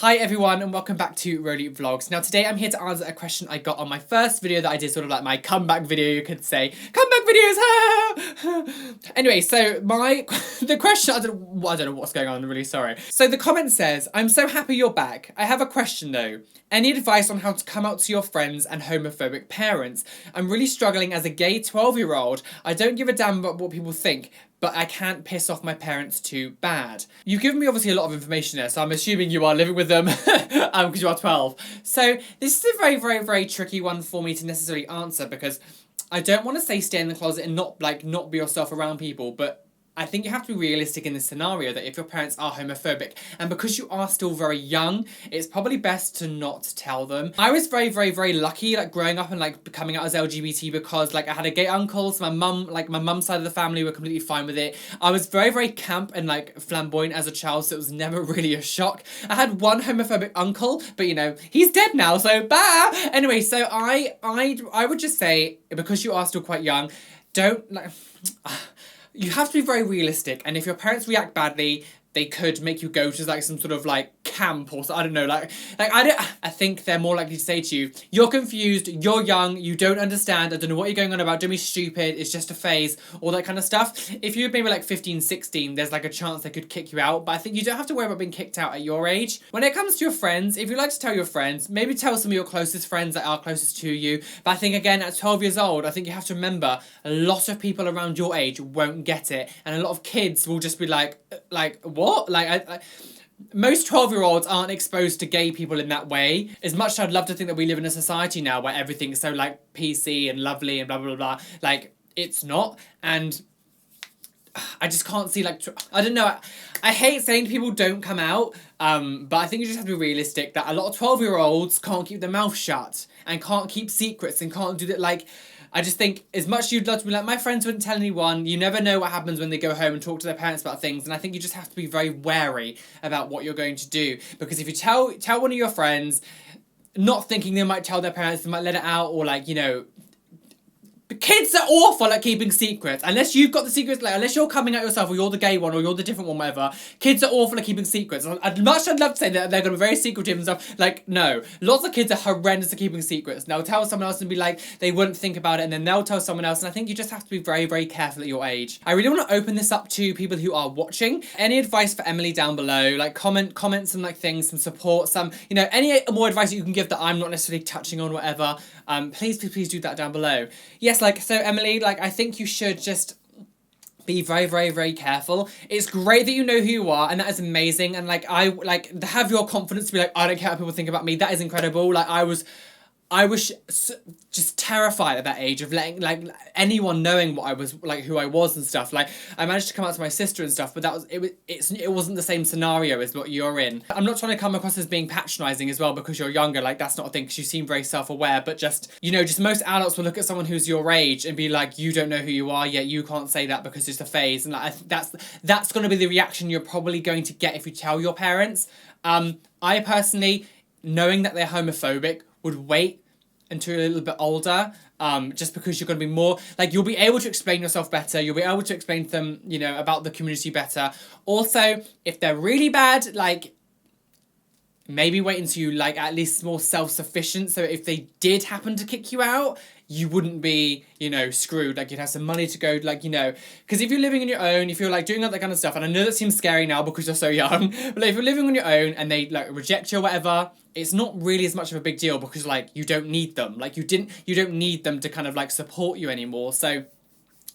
Hi everyone and welcome back to RolyVlogs. Now today I'm here to answer a question I got on my first video that I did, sort of like my comeback video, you could say. Comeback videos! Anyway, so the question, I don't know what's going on, I'm really sorry. So the comment says, I'm so happy you're back. I have a question though. Any advice on how to come out to your friends and homophobic parents? I'm really struggling as a gay 12-year-old. I don't give a damn about what people think, but I can't piss off my parents too bad. You've given me obviously a lot of information there, so I'm assuming you are living with them because you are 12. So this is a very, very, very tricky one for me to necessarily answer because I don't want to say stay in the closet and not be yourself around people, but I think you have to be realistic in this scenario that if your parents are homophobic, and because you are still very young, it's probably best to not tell them. I was very, very, very lucky, like, growing up and, like, coming out as LGBT because, like, I had a gay uncle, so my mum's side of the family were completely fine with it. I was very, very camp and, like, flamboyant as a child, so it was never really a shock. I had one homophobic uncle, but, you know, he's dead now, so bah! Anyway, so I would just say, because you are still quite young, don't, like... You have to be very realistic, and if your parents react badly, they could make you go to, like, some sort of, like, camp or so, I don't know, I think they're more likely to say to you, you're confused, you're young, you don't understand, I don't know what you're going on about, don't be stupid, it's just a phase, all that kind of stuff. If you're maybe like 15, 16, there's like a chance they could kick you out, but I think you don't have to worry about being kicked out at your age. When it comes to your friends, if you like to tell your friends, maybe tell some of your closest friends that are closest to you, but I think again, at 12 years old, I think you have to remember, a lot of people around your age won't get it, and a lot of kids will just be like, what? Most 12-year-olds aren't exposed to gay people in that way. As much as I'd love to think that we live in a society now where everything's so, like, PC and lovely and blah, blah, blah, like, it's not. And I just can't see, like, I don't know. I hate saying to people don't come out, but I think you just have to be realistic that a lot of 12-year-olds can't keep their mouth shut and can't keep secrets and can't do that, like... I just think, as much as you'd love to be like, my friends wouldn't tell anyone, you never know what happens when they go home and talk to their parents about things, and I think you just have to be very wary about what you're going to do, because if you tell one of your friends, not thinking they might tell their parents, they might let it out, or, like, you know... Kids are awful at keeping secrets. Unless you've got the secrets, like, unless you're coming out yourself, or you're the gay one, or you're the different one, whatever. Kids are awful at keeping secrets. I'd love to say that they're going to be very secretive and stuff. Like, no. Lots of kids are horrendous at keeping secrets. They'll tell someone else and be like, they wouldn't think about it, and then they'll tell someone else, and I think you just have to be very, very careful at your age. I really want to open this up to people who are watching. Any advice for Emily down below? Like, comment some, like, things, some support, some, you know, any more advice that you can give that I'm not necessarily touching on, whatever. Please do that down below. Yes, like, so Emily, like, I think you should just be very, very, very careful. It's great that you know who you are, and that is amazing, and, like, have your confidence to be like, I don't care what people think about me. That is incredible. Like, I was just terrified at that age of letting, like, anyone knowing what I was, like, who I was and stuff. Like, I managed to come out to my sister and stuff, but it wasn't the same scenario as what you're in. I'm not trying to come across as being patronising as well because you're younger, like, that's not a thing, because you seem very self-aware, but just, you know, just most adults will look at someone who's your age and be like, you don't know who you are, yet you can't say that because it's a phase, and, like, that's going to be the reaction you're probably going to get if you tell your parents. I personally, knowing that they're homophobic, would wait until you're a little bit older, just because you're going to be more, like, you'll be able to explain yourself better, you'll be able to explain to them, you know, about the community better. Also, if they're really bad, like, maybe wait until you, like, at least more self-sufficient, so if they did happen to kick you out, you wouldn't be, you know, screwed. Like, you'd have some money to go, like, you know, because if you're living on your own, if you're, like, doing all that kind of stuff, and I know that seems scary now because you're so young, but, like, if you're living on your own and they, like, reject you or whatever, it's not really as much of a big deal because, like, you don't need them. Like, you don't need them to kind of, like, support you anymore. So,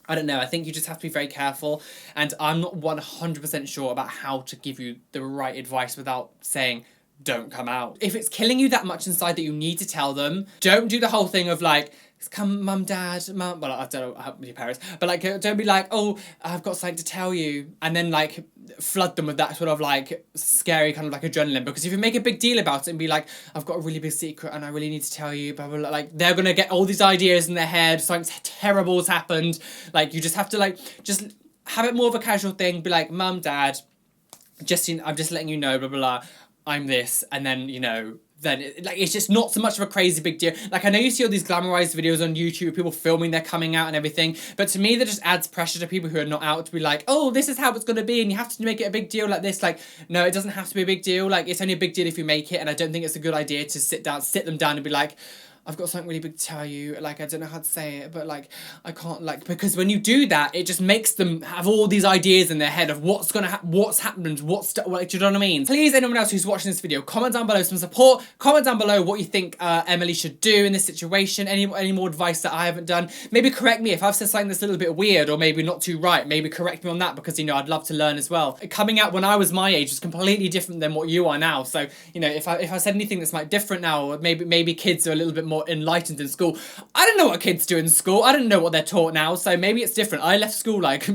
I don't know, I think you just have to be very careful, and I'm not 100% sure about how to give you the right advice without saying, don't come out. If it's killing you that much inside that you need to tell them, don't do the whole thing of, like, come, mum, dad, mum, well, I don't know how many parents, but, like, don't be like, oh, I've got something to tell you, and then, like, flood them with that sort of, like, scary kind of, like, adrenaline, because if you make a big deal about it and be like, I've got a really big secret and I really need to tell you, blah, blah, blah, like, they're gonna get all these ideas in their head, something terrible has happened, like, you just have to, like, just have it more of a casual thing, be like, mum, dad, I'm just letting you know, blah, blah, blah, I'm this, and then, you know, then. Like, it's just not so much of a crazy big deal. Like, I know you see all these glamorized videos on YouTube, people filming their coming out and everything, but to me that just adds pressure to people who are not out to be like, oh, this is how it's gonna be and you have to make it a big deal like this. Like, no, it doesn't have to be a big deal. Like, it's only a big deal if you make it, and I don't think it's a good idea to sit them down and be like, I've got something really big to tell you, like, I don't know how to say it, but, like, I can't, like, because when you do that, it just makes them have all these ideas in their head of what's gonna happen, what's happened, like, do you know what I mean? Please, anyone else who's watching this video, comment down below some support, comment down below what you think Emily should do in this situation, any more advice that I haven't done, maybe correct me if I've said something that's a little bit weird, or maybe not too right, maybe correct me on that, because, you know, I'd love to learn as well. Coming out when I was my age was completely different than what you are now, so, you know, if I said anything that's, like, different now, or maybe kids are a little bit more enlightened in school. I don't know what kids do in school. I don't know what they're taught now, so maybe it's different. I left school like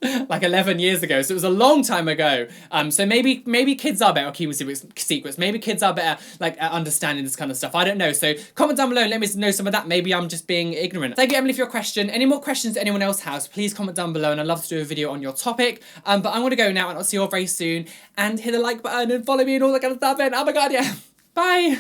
11 years ago, so it was a long time ago. So maybe kids are better at keeping secrets. Maybe kids are better like at understanding this kind of stuff. I don't know. So comment down below and let me know some of that. Maybe I'm just being ignorant. Thank you, Emily, for your question. Any more questions that anyone else has, please comment down below, and I'd love to do a video on your topic. But I'm gonna go now, and I'll see you all very soon. And hit the like button and follow me and all that kind of stuff. And oh my god, yeah. Bye.